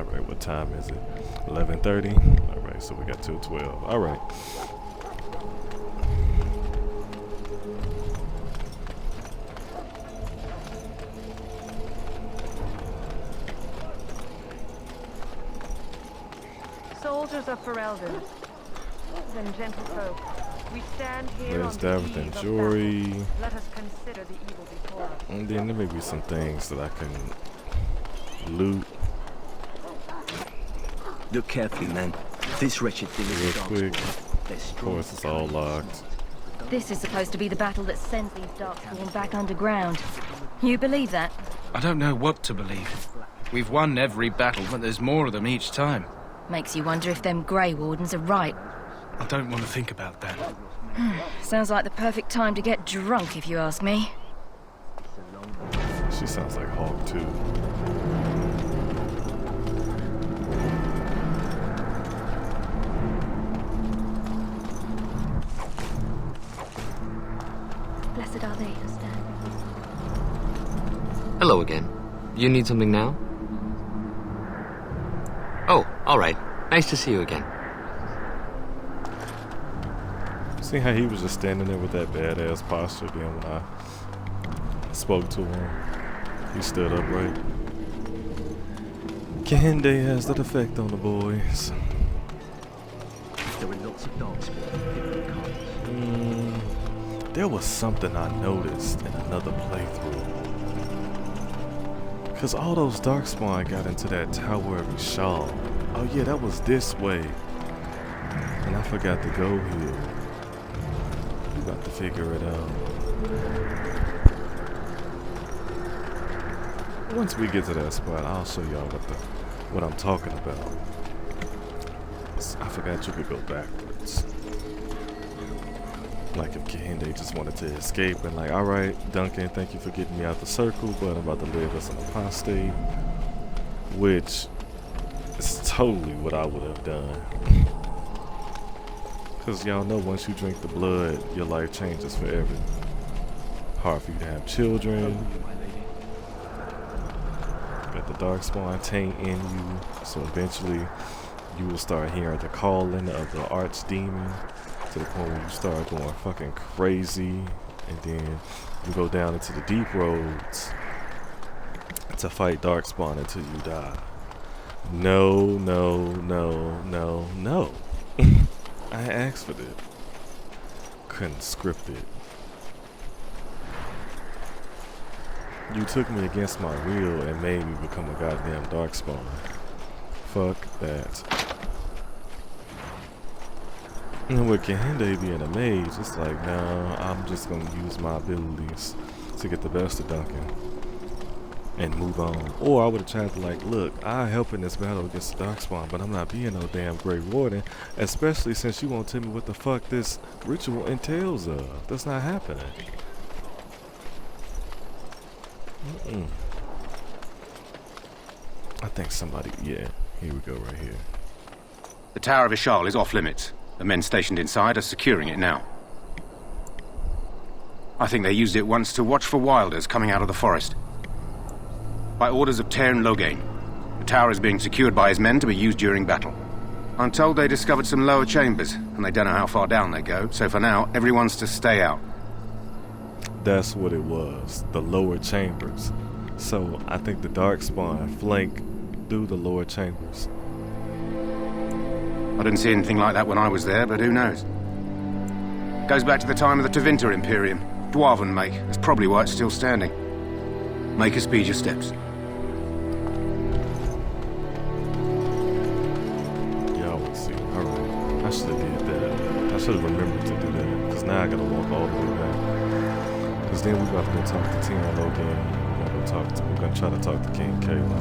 Alright, what time is it? 11:30? Alright, so we got till 12. Alright. Soldiers of Ferelden, and gentlefolk, we stand here There's on the Davith and eve of Jory. battle. Let us consider the evil before us. And then there may be some things that I can loot Look carefully, man. This wretched thing is real a dark quick. spawn. Of course, it's all locked. This is supposed to be the battle that sends these darkspawn back underground. You believe that? I don't know what to believe. We've won every battle, but there's more of them each time. Makes you wonder if them Grey Wardens are right. I don't want to think about that. Sounds like the perfect time to get drunk, if you ask me. She sounds like Hawk too. Blessed are they who stand. Hello again. You need something now? Oh, alright. Nice to see you again. See how he was just standing there with that badass posture. Then when I spoke to him, he stood upright. Kehinde has that effect on the boys. There were lots of darkspawn. There was something I noticed in another playthrough. Cause all those darkspawn got into that Tower of Ishal. Oh yeah, that was this way. And I forgot to go here. We about to figure it out. Once we get to that spot, I'll show y'all what I'm talking about. I forgot you could go backwards. Like if Kehinde just wanted to escape and like, alright, Duncan, thank you for getting me out the circle, but I'm about to live as an apostate. Which is totally what I would have done. Cause y'all know once you drink the blood, your life changes forever. Hard for you to have children. Got the darkspawn taint in you, so eventually you will start hearing the calling of the archdemon to the point where you start going fucking crazy, and then you go down into the deep roads to fight darkspawn until you die. No, no, no, no, no. I asked for it. Couldn't script it. You took me against my will and made me become a goddamn darkspawn. Fuck that. And with Kehinde being a mage, it's like, no, I'm just gonna use my abilities to get the best of Duncan and move on. Or I would have tried to like, look, I help in this battle against the darkspawn, but I'm not being no damn Grey Warden, especially since you won't tell me what the fuck this ritual entails of. That's not happening. I think somebody, yeah, here we go right here. The Tower of Ishal is off limits. The men stationed inside are securing it now. I think they used it once to watch for wilders coming out of the forest. By orders of Tairn Loghain, the tower is being secured by his men to be used during battle. I'm told they discovered some lower chambers, and they don't know how far down they go, so for now, everyone's to stay out. That's what it was, the lower chambers. So I think the darkspawn flank through the lower chambers. I didn't see anything like that when I was there, but who knows? Goes back to the time of the Tevinter Imperium. Dwarven make. That's probably why it's still standing. Make us speed your steps. Y'all will see. Alright. I should have did that. I should have remembered to do that. Because now I gotta walk all the way back. Because then we're about to go talk to Tairn Loghain. We're gonna try to talk to King Kayla.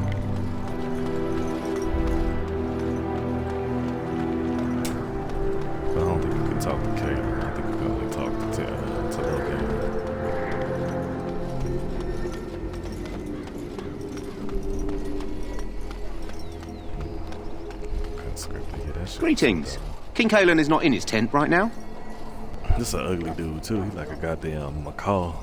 But I don't think we can talk to Kayla. I think we can only talk to Loghain. Greetings. King Kalen is not in his tent right now. This is an ugly dude too. He's like a goddamn macaw.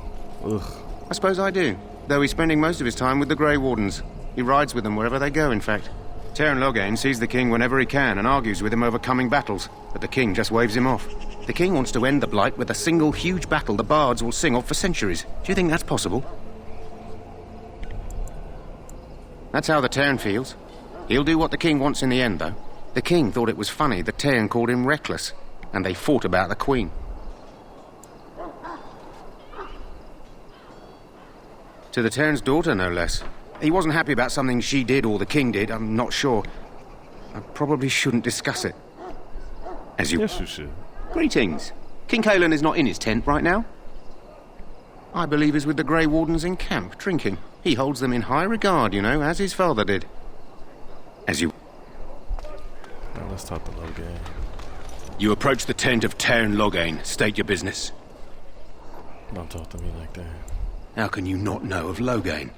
Ugh. I suppose I do. Though he's spending most of his time with the Grey Wardens. He rides with them wherever they go, in fact. Teyrn Loghain sees the king whenever he can and argues with him over coming battles, but the king just waves him off. The king wants to end the Blight with a single huge battle the bards will sing of for centuries. Do you think that's possible? That's how the Teyrn feels. He'll do what the king wants in the end, though. The king thought it was funny the Teyrn called him reckless, and they fought about the queen. To the Teyrn's daughter, no less. He wasn't happy about something she did or the king did, I'm not sure. I probably shouldn't discuss it. As you... Yes, you should. Greetings. King Cailan is not in his tent right now. I believe he's with the Grey Wardens in camp, drinking. He holds them in high regard, you know, as his father did. As you... Now let's talk to Loghain. You approach the tent of Teyrn Loghain. State your business. Don't talk to me like that. How can you not know of Loghain?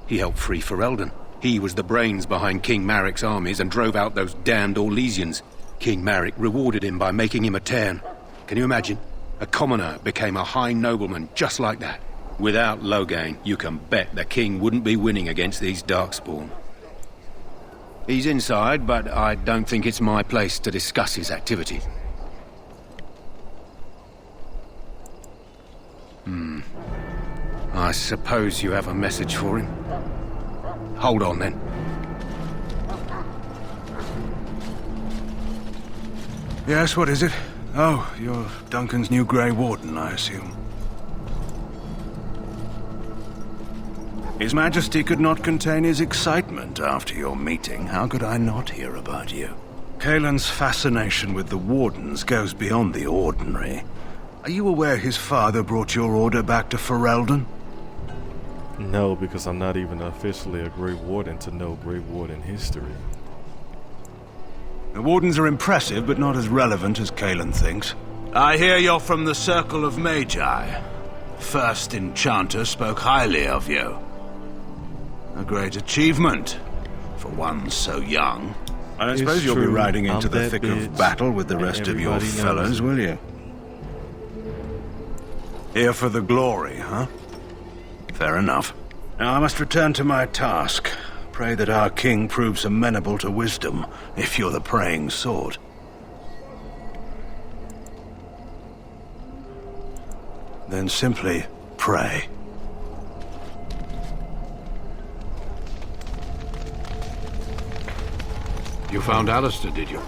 He helped free Ferelden. He was the brains behind King Maric's armies and drove out those damned Orlesians. King Maric rewarded him by making him a Teyrn. Can you imagine? A commoner became a high nobleman just like that. Without Loghain, you can bet the king wouldn't be winning against these Darkspawn. He's inside, but I don't think it's my place to discuss his activity. I suppose you have a message for him. Hold on, then. Yes, what is it? Oh, you're Duncan's new Grey Warden, I assume. His Majesty could not contain his excitement after your meeting. How could I not hear about you? Cailan's fascination with the Wardens goes beyond the ordinary. Are you aware his father brought your order back to Ferelden? No, because I'm not even officially a Grey Warden to know Grey Warden history. The Wardens are impressive, but not as relevant as Cailan thinks. I hear you're from the Circle of Mage. First Enchanter spoke highly of you. A great achievement for one so young. I don't suppose you'll be riding into the thick of battle with the rest of your fellows, will you? Here for the glory, huh? Fair enough. Now I must return to my task. Pray that our king proves amenable to wisdom, if you're the praying sort. Then simply pray. You found Alistair, did you?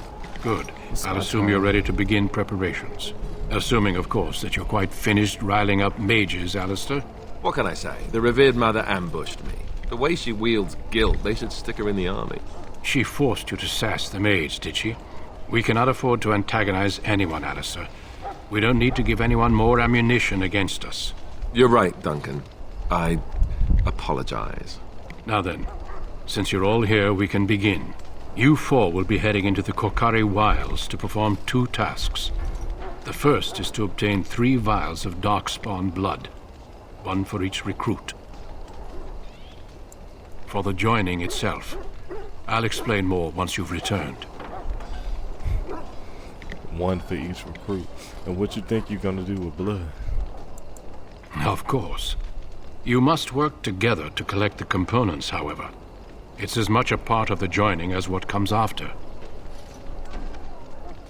Good. I'll assume you're ready to begin preparations. Assuming, of course, that you're quite finished riling up mages, Alistair. What can I say? The revered mother ambushed me. The way she wields guilt, they should stick her in the army. She forced you to sass the mage, did she? We cannot afford to antagonize anyone, Alistair. We don't need to give anyone more ammunition against us. You're right, Duncan. I apologize. Now then, since you're all here, we can begin. You four will be heading into the Korcari Wilds to perform 2 tasks. The first is to obtain 3 vials of Darkspawn blood, 1 for each recruit. For the joining itself, I'll explain more once you've returned. 1 for each recruit. And what you think you're gonna do with blood? Of course. You must work together to collect the components, however. It's as much a part of the joining as what comes after.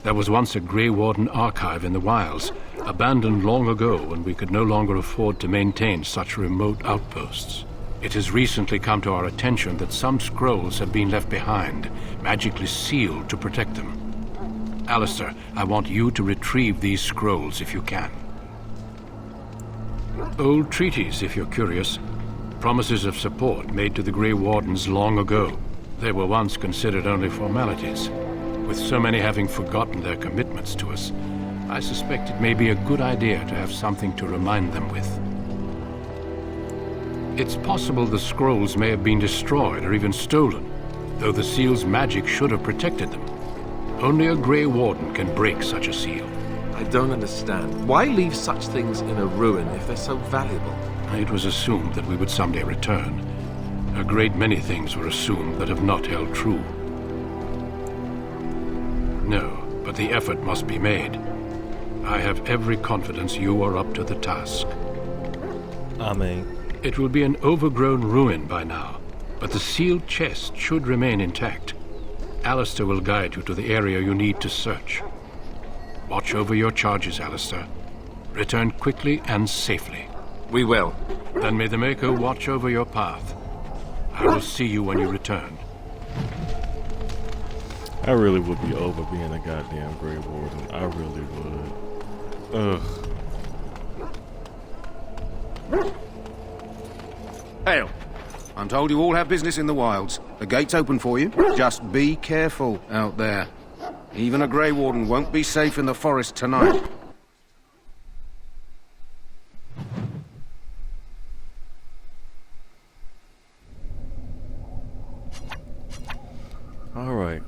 There was once a Grey Warden archive in the wilds, abandoned long ago when we could no longer afford to maintain such remote outposts. It has recently come to our attention that some scrolls have been left behind, magically sealed to protect them. Alistair, I want you to retrieve these scrolls if you can. Old treaties, if you're curious. Promises of support made to the Grey Wardens long ago. They were once considered only formalities. With so many having forgotten their commitments to us, I suspect it may be a good idea to have something to remind them with. It's possible the scrolls may have been destroyed or even stolen, though the seal's magic should have protected them. Only a Grey Warden can break such a seal. I don't understand. Why leave such things in a ruin if they're so valuable? It was assumed that we would someday return. A great many things were assumed that have not held true. No, but the effort must be made. I have every confidence you are up to the task. Amen. It will be an overgrown ruin by now, but the sealed chest should remain intact. Alistair will guide you to the area you need to search. Watch over your charges, Alistair. Return quickly and safely. We will. Then may the Maker watch over your path. I will see you when you return. I really would be over being a goddamn Grey Warden. I really would. Ugh. Hail. I'm told you all have business in the wilds. The gate's open for you. Just be careful out there. Even a Grey Warden won't be safe in the forest tonight. Alright,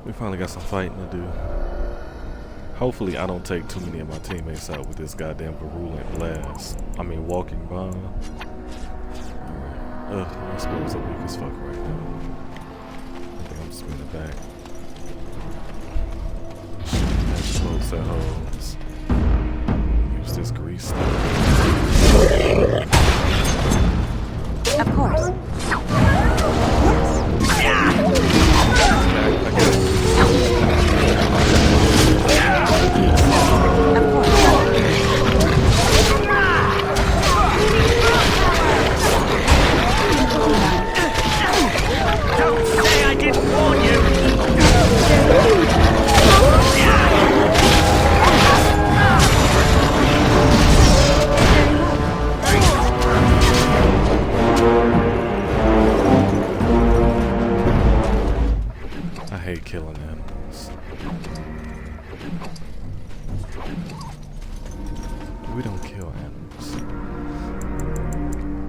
we finally got some fighting to do. Hopefully I don't take too many of my teammates out with this goddamn virulent blast. I mean walking bomb. Alright, my spells are weak as fuck right now. I think I'm just spinning back. Close that hose. Use this grease stuff. Of course. Don't say I didn't warn you! I hate killing animals. We don't kill animals.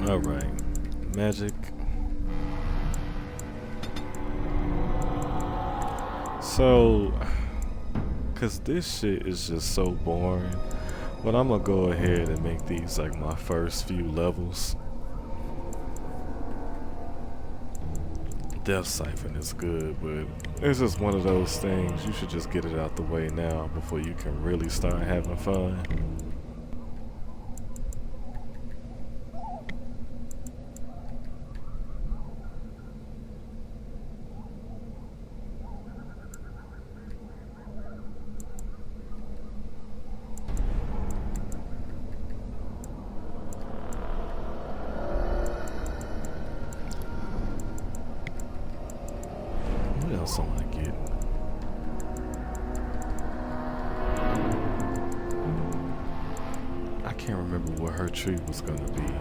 Alright. Magic. So, cause this shit is just so boring, but I'm gonna go ahead and make these like my first few levels. Death Siphon is good, but it's just one of those things, you should just get it out the way now before you can really start having fun. What else am I getting? I can't remember what her tree was gonna be.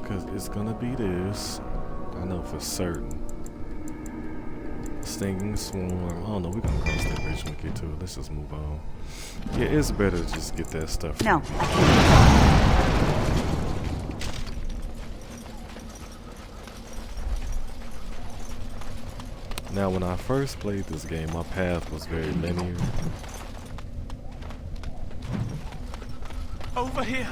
Because it's gonna be this. I know for certain. Stinging Swarm. I don't know, we're gonna cross that bridge when we get to it. Let's just move on. Yeah, it's better to just get that stuff. No, I can't. Now, when I first played this game, my path was very linear. Over here!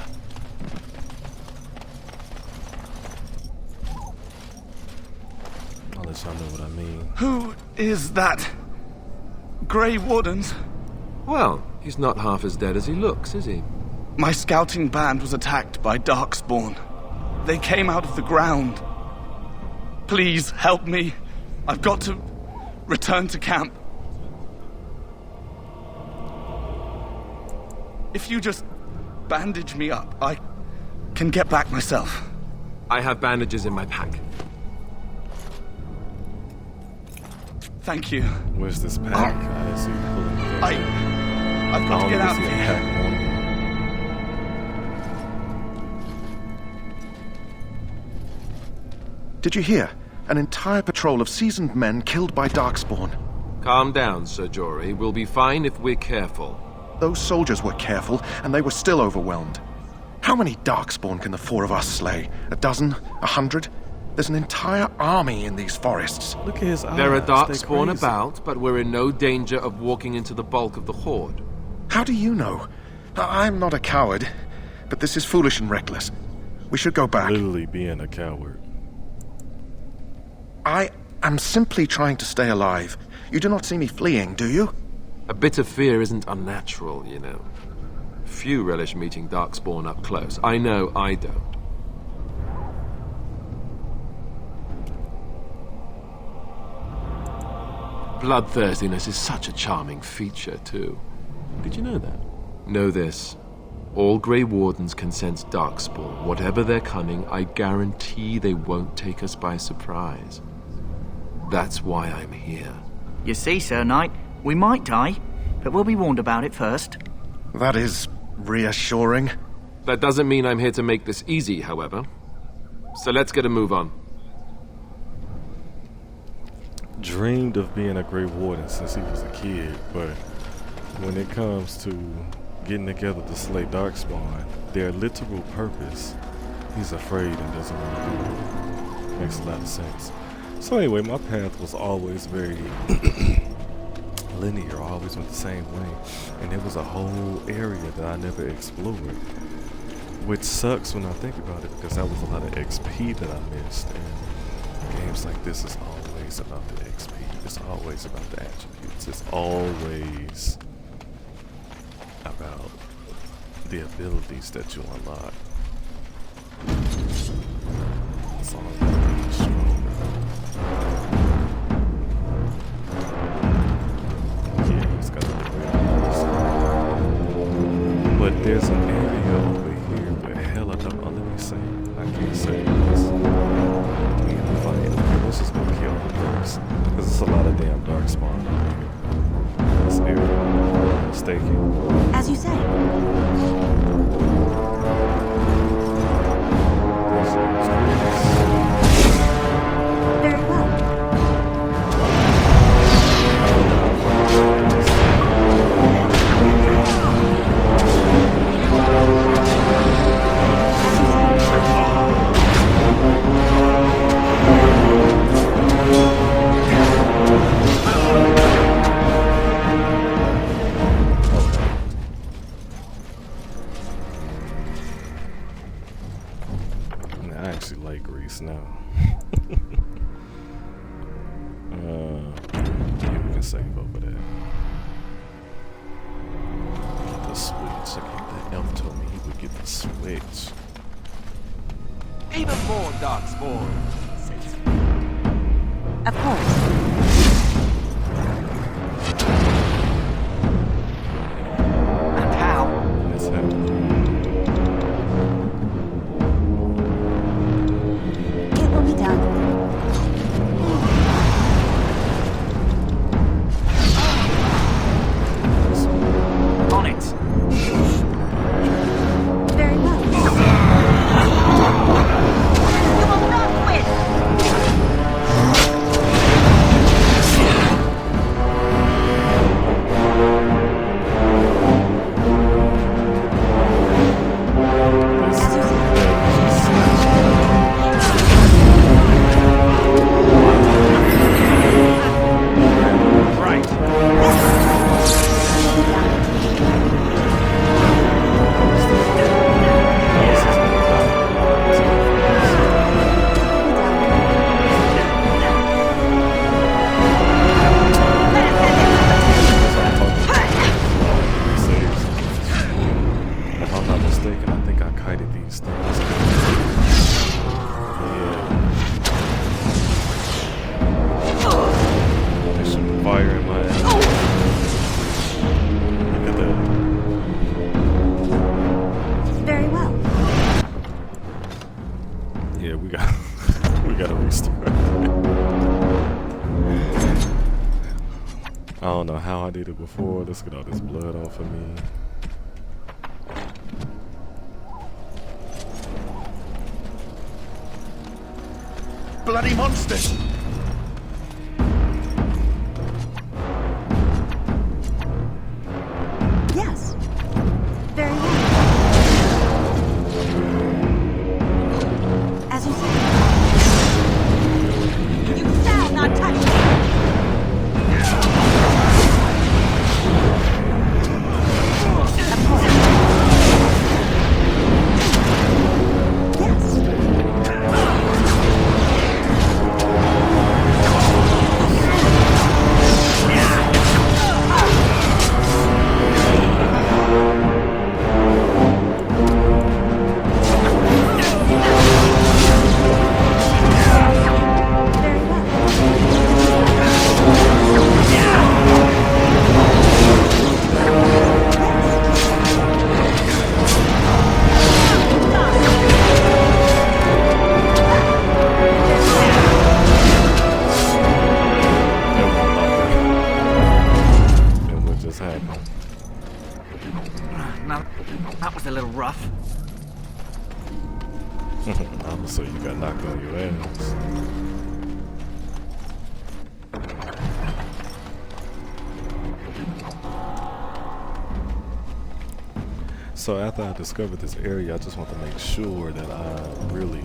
I'll let y'all know what I mean. Who is that? Grey Wardens? Well, he's not half as dead as he looks, is he? My scouting band was attacked by Darkspawn. They came out of the ground. Please, help me. I've got to return to camp. If you just bandage me up, I can get back myself. I have bandages in my pack. Thank you. Where's this pack? I didn't see you pulling it. I've got to get out of here. Did you hear? An entire patrol of seasoned men killed by Darkspawn. Calm down, Sir Jory. We'll be fine if we're careful. Those soldiers were careful, and they were still overwhelmed. How many Darkspawn can the four of us slay? A dozen? 100? There's an entire army in these forests. Look at his eyes. There are They're Darkspawn crazy. about, but we're in no danger of walking into the bulk of the Horde. How do you know? I'm not a coward, but this is foolish and reckless. We should go back. Literally being a coward. I am simply trying to stay alive. You do not see me fleeing, do you? A bit of fear isn't unnatural, you know. Few relish meeting Darkspawn up close. I know I don't. bloodthirstiness is such a charming feature, too. Did you know that? Know this. All Grey Wardens can sense Darkspawn. Whatever their cunning, I guarantee they won't take us by surprise. That's why I'm here. You see, Sir Knight, we might die, but we'll be warned about it first. That is reassuring. That doesn't mean I'm here to make this easy, however. So let's get a move on. Dreamed of being a Grey Warden since he was a kid, but when it comes to getting together to slay Darkspawn, their literal purpose, he's afraid and doesn't want to do it. Makes a lot of sense. So anyway, my path was always very linear. I always went the same way. And there was a whole area that I never explored. Which sucks when I think about it, because that was a lot of XP that I missed. And games like this is always about the XP. It's always about the attributes. It's always about the abilities that you unlock. It's all about being stronger. Yeah, he's got the abilities. But there's an area over here where hell I don't know. Let me say. I can't say this. We in the fight. Okay, let's just go kill him first. Because there's a lot of damn Darkspawn over here. This area, if I'm not mistaken. As you say. Very well. I actually like Greece now. Yeah, we can save over there. Get the switch. The elf told me he would get the switch. Even more Darkspawn. Of course. And how? Let's have it. It will be done. On it. Very well. You will not win! I don't know how I did it before. Let's get all this blood off of me. Bloody monsters! Yes. Very well. As you say. You shall not touch me! Of course. Yes. ass. So after I discovered this area, I just want to make sure that I really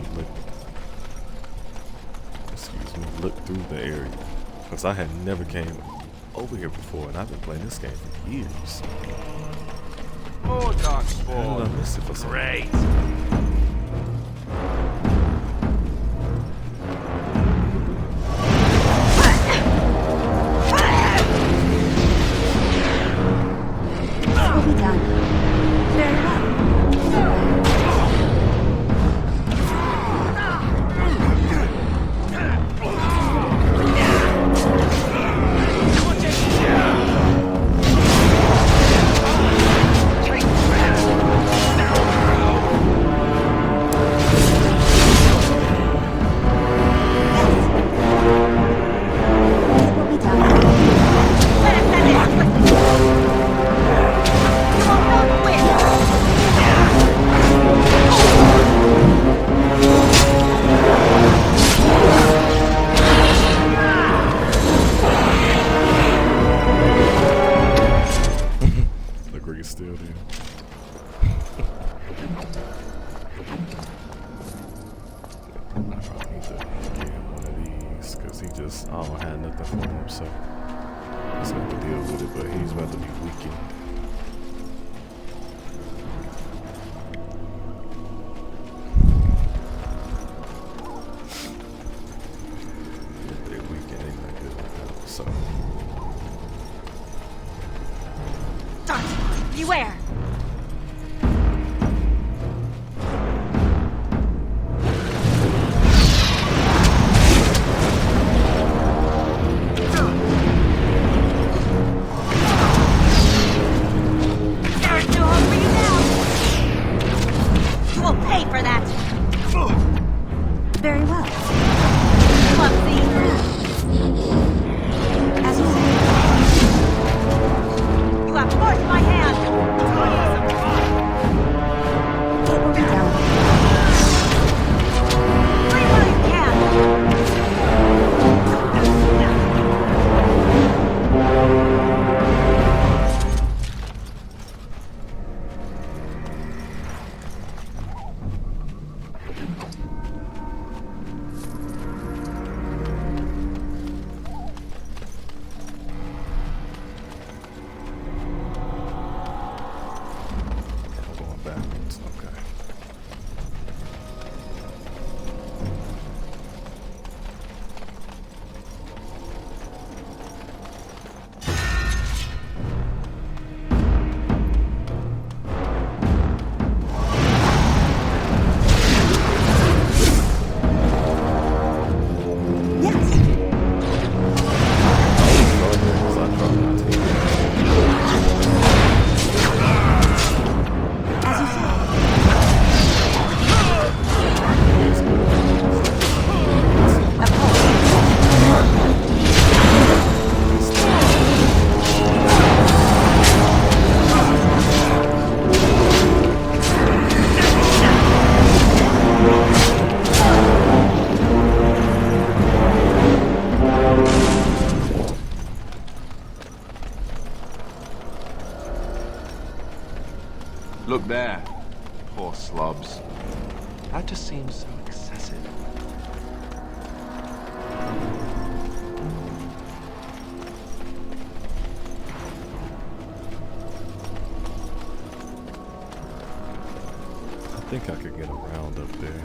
look through the area, because I had never came over here before, and I've been playing this game for years. More darkspawn. I missed it for some Great. Will be done. Very well. Still there. I probably need to get him one of these, because he just, I don't have nothing for him, so I just have to deal with it, but he's about to be weakened. If they're weakened, they're not good with that, so. Beware! You will pay for that! Very well. Clumsy. As you say. You have forced my hand! It will be done. Free while you can! Look there. Poor slobs. That just seems so excessive. I think I could get around up there.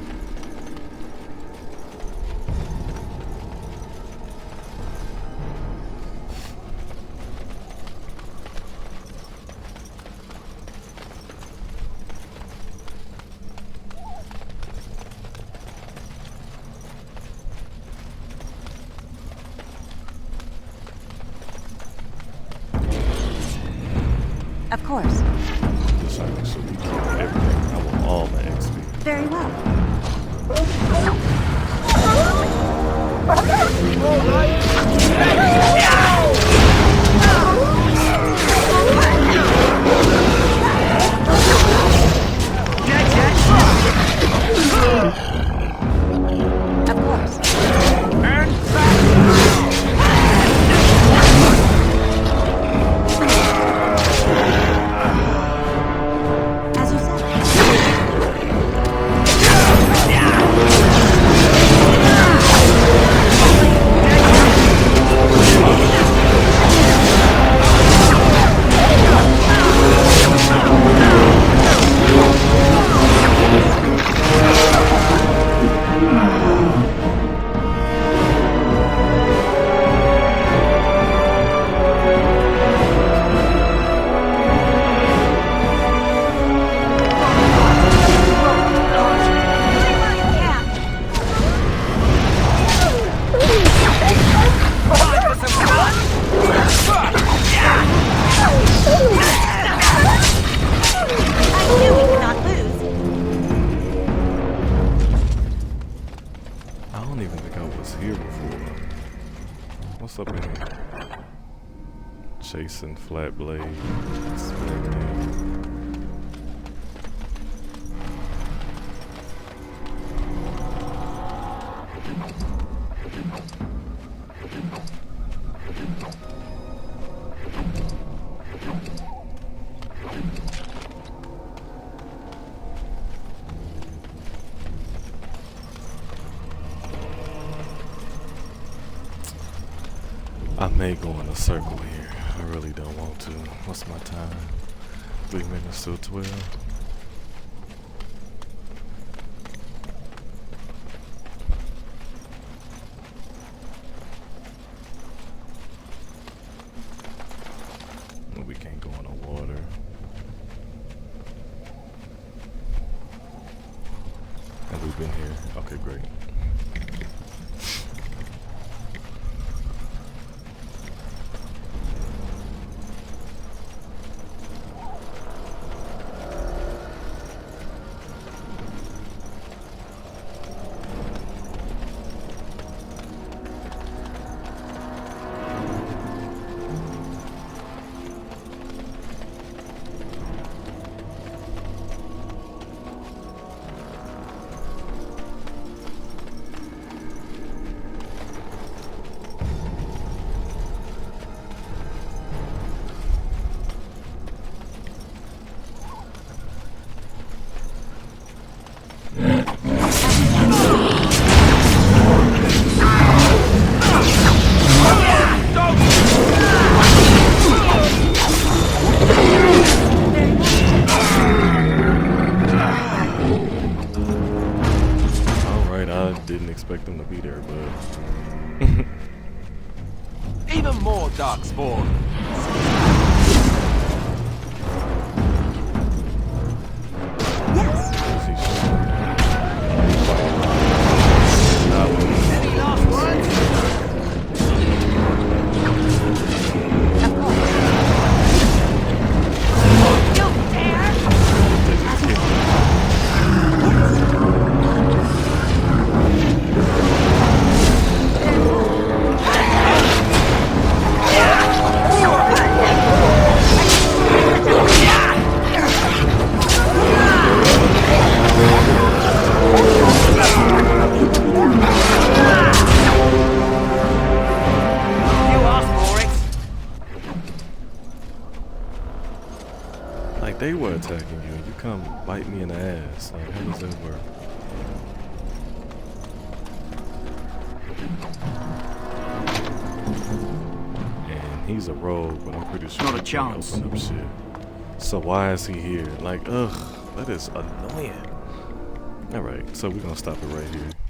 Of course. Just trying to make sure we keep everything. I want all my XP. Very well. Of don't even think I was here before. What's up in here? Chasing flat blade. I may go in a circle here. I really don't want to. What's my time? 3 minutes till 12. We can't go in the water. Have we been here? Okay, great. Didn't expect them to be there, but Even more darkspawn. Any last words? like they were attacking you and you come bite me in the ass. Like, how does that work? And he's a rogue, but I'm pretty sure Not a he can't chance. open up shit. So why is he here? Like, ugh, that is annoying. Alright, so we're gonna stop it right here.